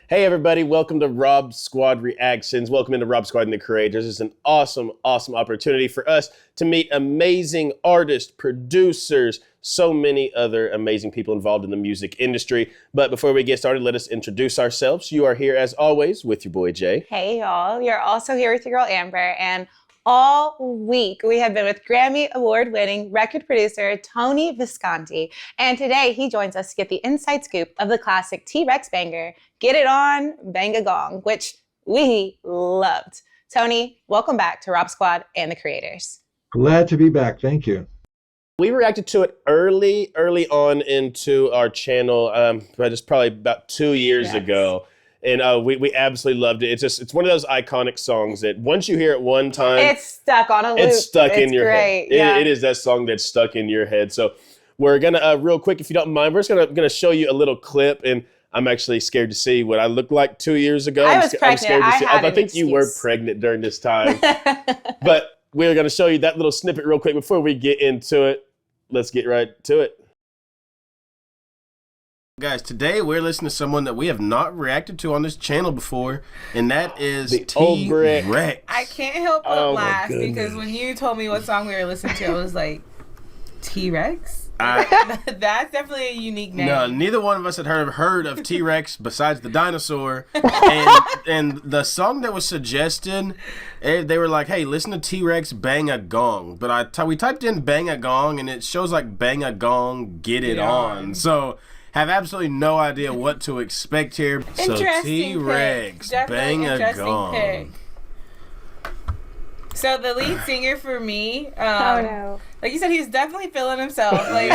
Hey everybody, welcome to Rob Squad Reactions. Welcome into Rob Squad and the Creators. This is an awesome opportunity for us to meet amazing artists, producers, so many other amazing people involved in the music industry. But before we get started, let us introduce ourselves. You are here as always with your boy Jay. Hey y'all, you're also here with your girl Amber, and all week we have been with Grammy Award-winning record producer Tony Visconti. And today he joins us to get the inside scoop of the classic T-Rex banger, Get It On, Bang a Gong, which we loved. Tony, welcome back to Rob Squad and the Creators. Glad to be back. Thank you. We reacted to it early on into our channel, but it's probably about 2 years ago. And we absolutely loved it. It's one of those iconic songs that once you hear it one time, it's stuck on a loop. It's stuck in your head. Yeah. It is that song that's stuck in your head. So we're gonna real quick, if you don't mind, we're just gonna show you a little clip, and I'm actually scared to see what I looked like 2 years ago. I was pregnant. I'm scared to see. I think you were pregnant during this time. But we're gonna show you that little snippet real quick before we get into it. Let's get right to it. Guys, today we're listening to someone that we have not reacted to on this channel before, and that is T-Rex. I can't help but laugh because when you told me what song we were listening to, I was like, T-Rex? That's definitely a unique name. No, neither one of us had heard of T-Rex besides the dinosaur. And the song that was suggested, they were like, hey, listen to T-Rex Bang a Gong. But we typed in Bang a Gong, and it shows like Bang a Gong, Get It On. So have absolutely no idea what to expect here. So T-Rex, Bang a Gong. Pick. So the lead singer for me, like you said, he was definitely feeling himself. Like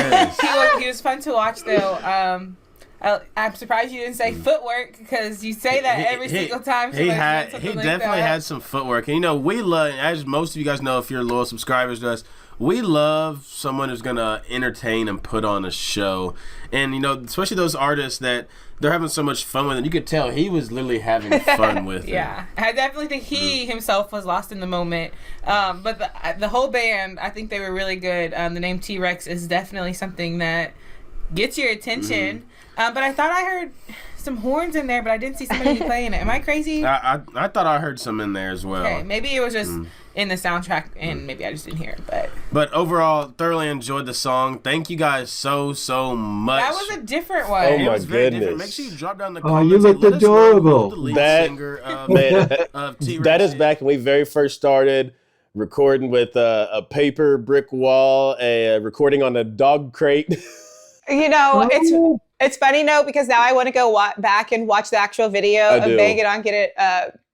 he was fun to watch though. I'm surprised you didn't say footwork because you say that every single time. He definitely had some footwork, and you know we love, as most of you guys know, if you're loyal subscribers to us, we love someone who's gonna entertain and put on a show. And you know, especially those artists that they're having so much fun with it. You could tell he was literally having fun with it. Yeah, I definitely think he himself was lost in the moment. But the whole band, I think they were really good. The name T-Rex is definitely something that gets your attention. But I thought I heard some horns in there, but I didn't see somebody playing it. Am I crazy? I thought I heard some in there as well. Okay, maybe it was just in the soundtrack, and maybe I just didn't hear it. But overall, thoroughly enjoyed the song. Thank you guys so much. That was a different one. Oh my goodness! Make sure you drop down the comments. Oh, you looked adorable. The lead singer of T-Rex. That is back when we very first started recording with a paper brick wall, a recording on a dog crate. You know, it's funny though, because now I want to go back and watch the actual video of Bang It On, Get It,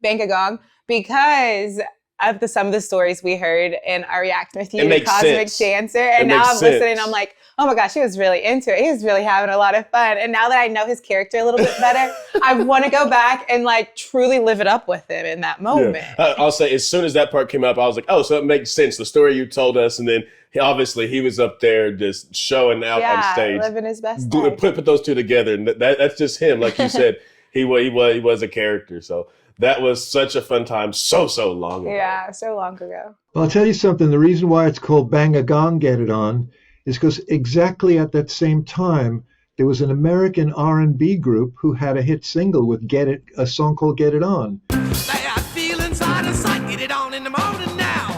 Bang a Gong, because of some of the stories we heard in our reaction with you, the Cosmic Dancer. And now I'm listening, I'm like, oh my gosh, he was really into it. He was really having a lot of fun. And now that I know his character a little bit better, I want to go back and like truly live it up with him in that moment. Yeah. I'll say, as soon as that part came up, I was like, oh, so it makes sense. The story you told us, and then obviously he was up there just showing out on stage, living his best life. Put those two together, and that's just him. Like you said, he was a character. So that was such a fun time, so long ago. Yeah, so long ago. Well, I'll tell you something. The reason why it's called Bang a Gong, Get It On is because exactly at that same time, there was an American R&B group who had a hit single with a song called Get It On. I feel inside a sight, get it on in the morning now.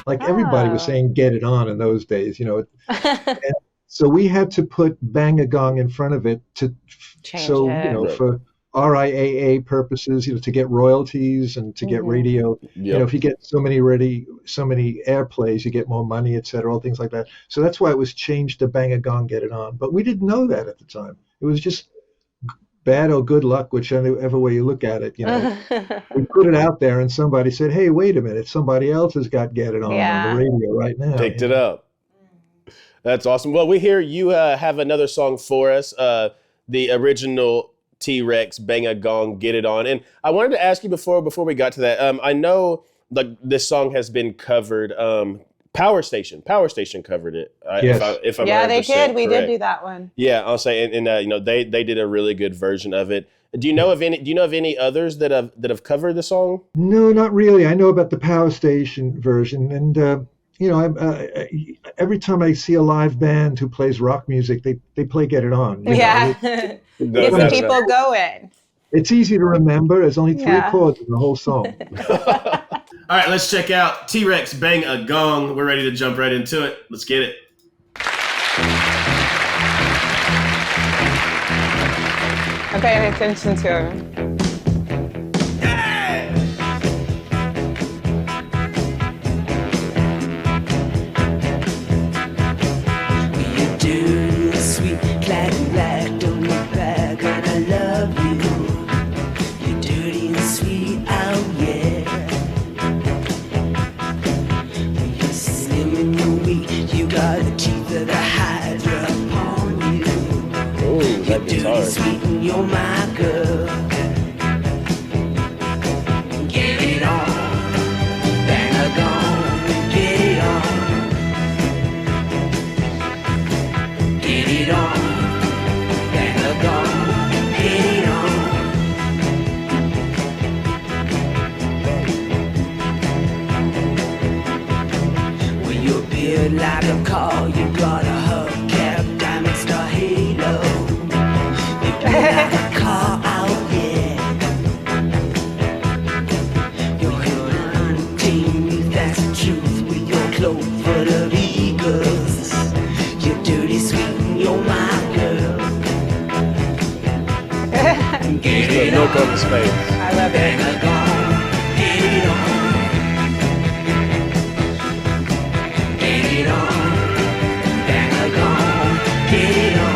Like everybody was saying Get It On in those days, you know. And so we had to put Bang a Gong in front of it to change it. You know, for RIAA purposes, you know, to get royalties and to get radio. You know, if you get so many airplays, you get more money, et cetera, all things like that. So that's why it was changed to Bang a Gong, Get It On. But we didn't know that at the time. It was just bad or good luck, whichever way you look at it. You know, we put it out there, and somebody said, "Hey, wait a minute! Somebody else has got Get It On the radio right now." Picked it up. That's awesome. Well, we hear you have another song for us. The original T-Rex, Bang a Gong, Get It On. And I wanted to ask you before we got to that. I know like this song has been covered. Power Station covered it. Yes. If I'm they did. Correct. We did do that one. Yeah, I'll say, and you know, they did a really good version of it. Do you know of any others that have covered the song? No, not really. I know about the Power Station version, and Every time I see a live band who plays rock music, they play "Get It On." Yeah, get some people going. It's easy to remember. There's only 3 chords in the whole song. All right, let's check out T-Rex Bang a Gong. We're ready to jump right into it. Let's get it. I'm paying attention to him. Sweet, you're my girl. Get it on, bang a gong. Get it on, get it on, bang a gong. Get it on. When you're beard like a car, you got a hubcap, diamond star halo. Like a car out there. You're hunting, that's the truth. With your cloak full of eagles. You're dirty, sweet, and you're my girl. Get it look on his face. I love it. Get it on. Get it on. Bang a gong. Get it on.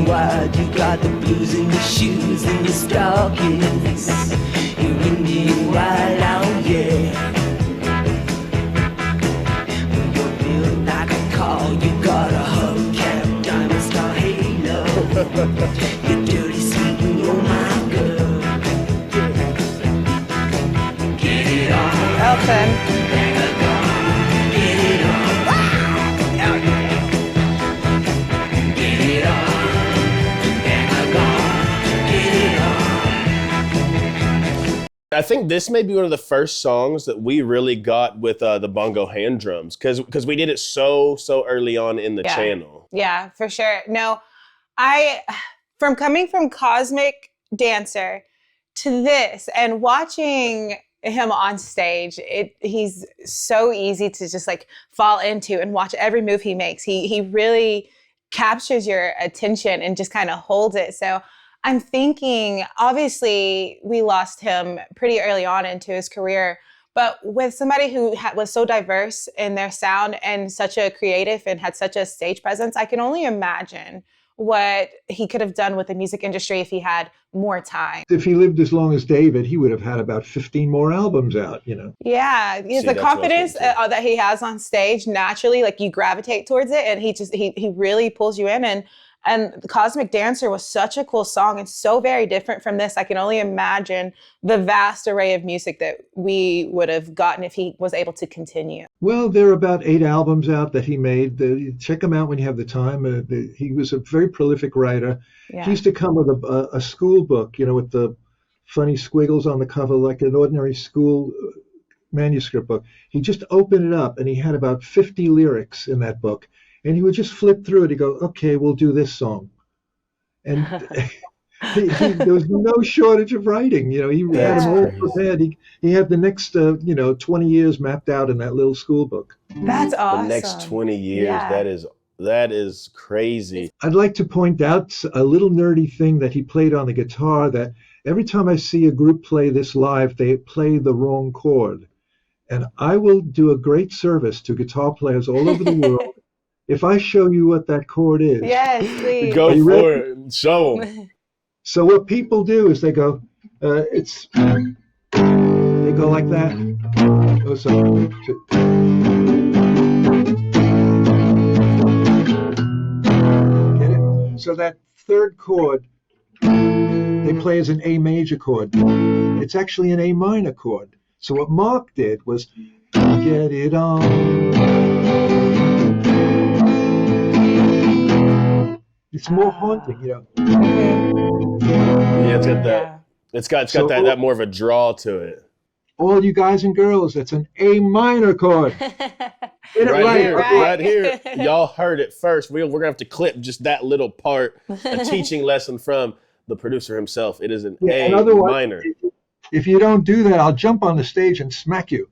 Wide, you got the blues in your shoes and your stockings. You're Indian wild out, yeah. When you're built like a car, you got a hubcap, diamond star halo. You're dirty, sweet, and you're my girl. Get it on. Elton. Bang a gong. Get it on. Wow. Out there. Get it on. I think this may be one of the first songs that we really got with the bongo hand drums because we did it so early on in the channel. Yeah, for sure. No, coming from Cosmic Dancer to this and watching him on stage, he's so easy to just like fall into and watch every move he makes. He really captures your attention and just kind of holds it. So I'm thinking, obviously, we lost him pretty early on into his career, but with somebody who was so diverse in their sound and such a creative and had such a stage presence, I can only imagine what he could have done with the music industry if he had more time. If he lived as long as David, he would have had about 15 more albums out, Yeah, the confidence that he has on stage, naturally, like you gravitate towards it, and he really pulls you in. And Cosmic Dancer was such a cool song and so very different from this. I can only imagine the vast array of music that we would have gotten if he was able to continue. Well, there are about 8 albums out that he made. Check them out when you have the time. He was a very prolific writer. Yeah. He used to come with a school book, with the funny squiggles on the cover, like an ordinary school manuscript book. He just opened it up and he had about 50 lyrics in that book. And he would just flip through it. He'd go, okay, we'll do this song. And there was no shortage of writing. He had them all prepared. He had the next, 20 years mapped out in that little school book. That's awesome. The next 20 years, that is crazy. I'd like to point out a little nerdy thing that he played on the guitar, that every time I see a group play this live, they play the wrong chord. And I will do a great service to guitar players all over the world if I show you what that chord is. Yes, please. Go for it. Show them. So what people do is they go, they go like that. Get it? So that third chord, they play as an A major chord. It's actually an A minor chord. So what Marc did was get it on. It's more haunting, Yeah, it's got that. It's got that more of a draw to it. All you guys and girls, it's an A minor chord. Right here. Y'all heard it first. We're gonna have to clip just that little part, a teaching lesson from the producer himself. It is an A minor. If you don't do that, I'll jump on the stage and smack you.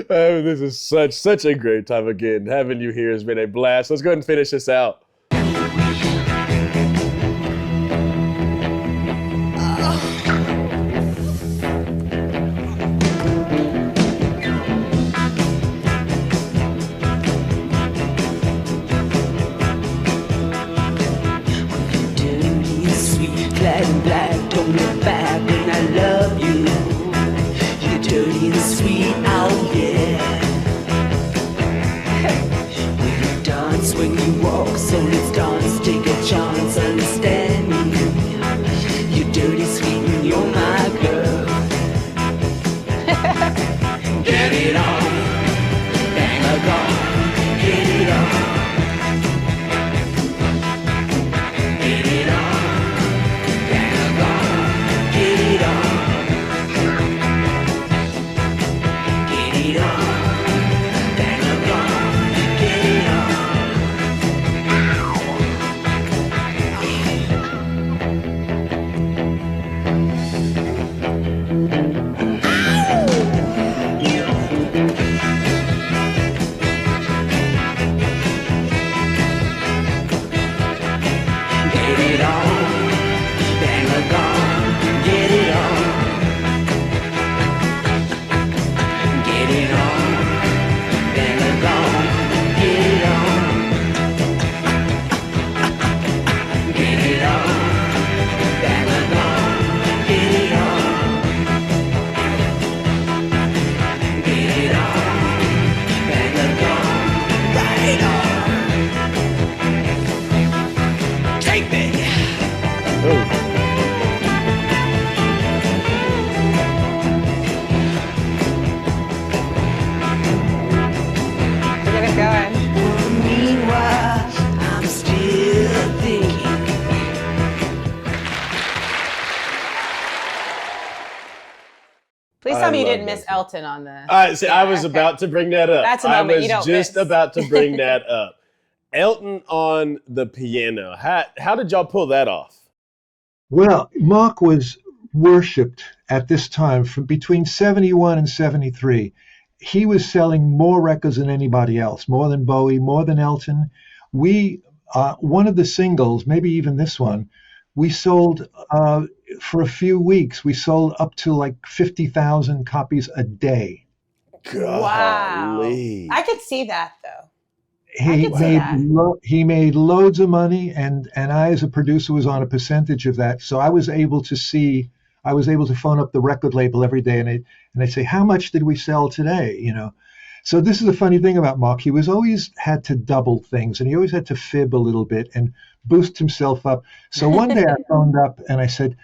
This is such a great time again. Having you here has been a blast. Let's go ahead and finish this out. Black, don't look back when I love you. You're dirty and sweet, oh yeah. We dance when you walk, so let's dance, take a chance, understand me. You're dirty, sweet, and you're my girl. Get it on, bang a gong, get it on. Get it on. Please tell me you didn't miss Elton on the... I was about to bring that up. That's a moment you don't miss. About to bring that up. Elton on the piano. How did y'all pull that off? Well, Marc was worshipped at this time from between 71 and 73. He was selling more records than anybody else, more than Bowie, more than Elton. One of the singles, maybe even this one, we sold for a few weeks. We sold up to like 50,000 copies a day. Wow! I could see that though. He made loads of money, and I, as a producer, was on a percentage of that. So I was able to phone up the record label every day, and they say, "How much did we sell today?" You know. So this is the funny thing about Marc. He was always had to double things, and he always had to fib a little bit and boost himself up. So one day I phoned up and I said,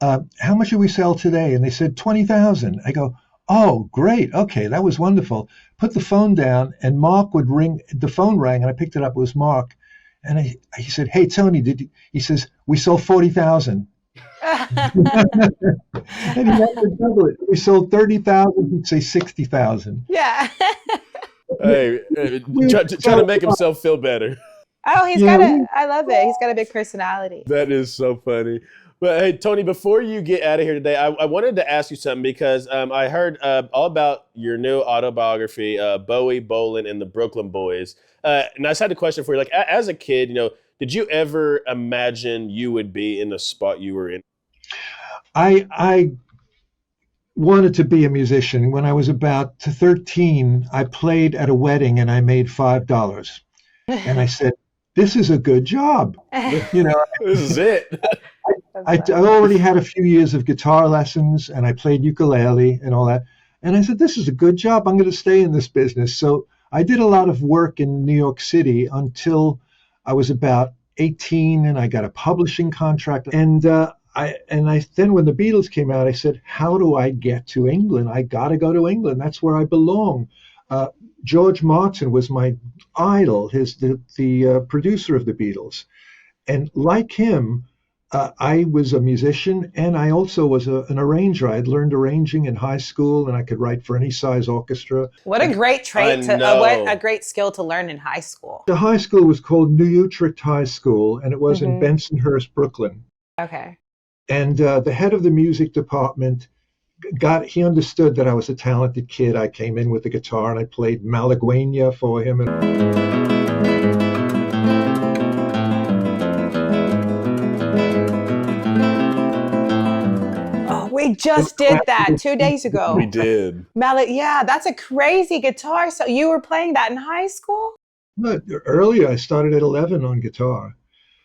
"How much did we sell today?" And they said 20,000. I go, "Oh, great. Okay, that was wonderful." Put the phone down, and Marc would ring. The phone rang, and I picked it up. It was Marc, and he said, "Hey, Tony, he says, "We sold 40,000." And he had to double it. We sold 30,000. He'd say 60,000. Yeah. Hey, trying to make himself feel better. Oh, I love it. He's got a big personality. That is so funny. But hey, Tony, before you get out of here today, I wanted to ask you something because I heard all about your new autobiography, Bowie, Bolan, and the Brooklyn Boys. And I just had a question for you. Like, as a kid, did you ever imagine you would be in the spot you were in? I wanted to be a musician. When I was about 13, I played at a wedding and I made $5. And I said, "This is a good job." This is it. I already had a few years of guitar lessons, and I played ukulele and all that. And I said, "This is a good job. I'm going to stay in this business." So I did a lot of work in New York City until I was about 18, and I got a publishing contract. And then when the Beatles came out, I said, "How do I get to England? I got to go to England. That's where I belong." George Martin was my idol, the producer of the Beatles. And like him, I was a musician, and I also was an arranger. I had learned arranging in high school, and I could write for any size orchestra. What a great trait what a great skill to learn in high school. The high school was called New Utrecht High School, and it was in Bensonhurst, Brooklyn. Okay. And the head of the music department he understood that I was a talented kid. I came in with the guitar, and I played Malagueña for him. We just did that 2 days ago. We did. Yeah, that's a crazy guitar. So you were playing that in high school? But earlier, I started at 11 on guitar.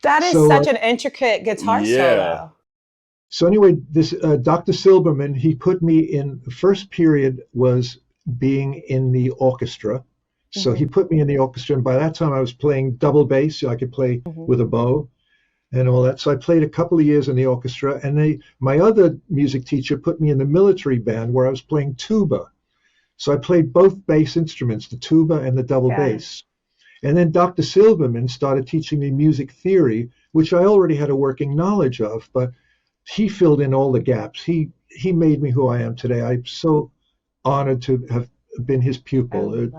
That is such an intricate guitar solo. So anyway, this Dr. Silberman, he put me in, the first period was being in the orchestra. So he put me in the orchestra, and by that time I was playing double bass. So I could play with a bow and all that. So I played a couple of years in the orchestra, and my other music teacher put me in the military band where I was playing tuba. So I played both bass instruments, the tuba and the double bass. And then Dr. Silberman started teaching me music theory, which I already had a working knowledge of, but he filled in all the gaps. He made me who I am today. I'm so honored to have been his pupil.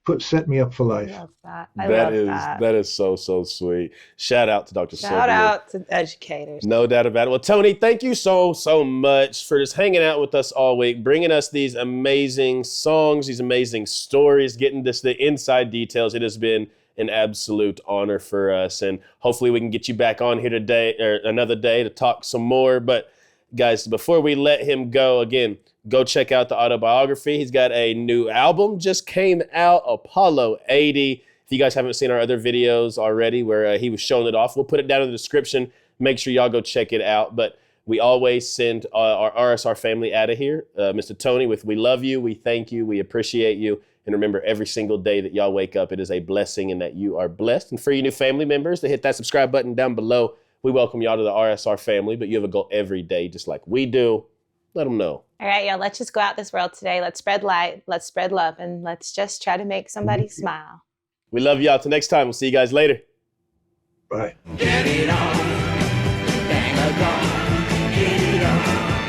It set me up for life. I love that. That is so sweet. Shout out to Dr. Silverman. Shout out to educators. No doubt about it. Well, Tony, thank you so much for just hanging out with us all week, bringing us these amazing songs, these amazing stories, getting the inside details. It has been an absolute honor for us, and hopefully we can get you back on here today or another day to talk some more. But guys, before we let him go, again, go check out the autobiography. He's got a new album just came out, Apollo 80. If you guys haven't seen our other videos already where he was showing it off, we'll put it down in the description. Make sure y'all go check it out. But we always send our RSR family out of here, Mr. Tony, with we love you, we thank you, we appreciate you. And remember, every single day that y'all wake up, it is a blessing and that you are blessed. And for you new family members to hit that subscribe button down below, we welcome y'all to the RSR family, but you have a goal every day, just like we do. Let them know. All right, y'all, let's just go out this world today. Let's spread light, let's spread love, and let's just try to make somebody smile. We love y'all. Till next time, we'll see you guys later. Bye. Get it on, bang a gong, get it on.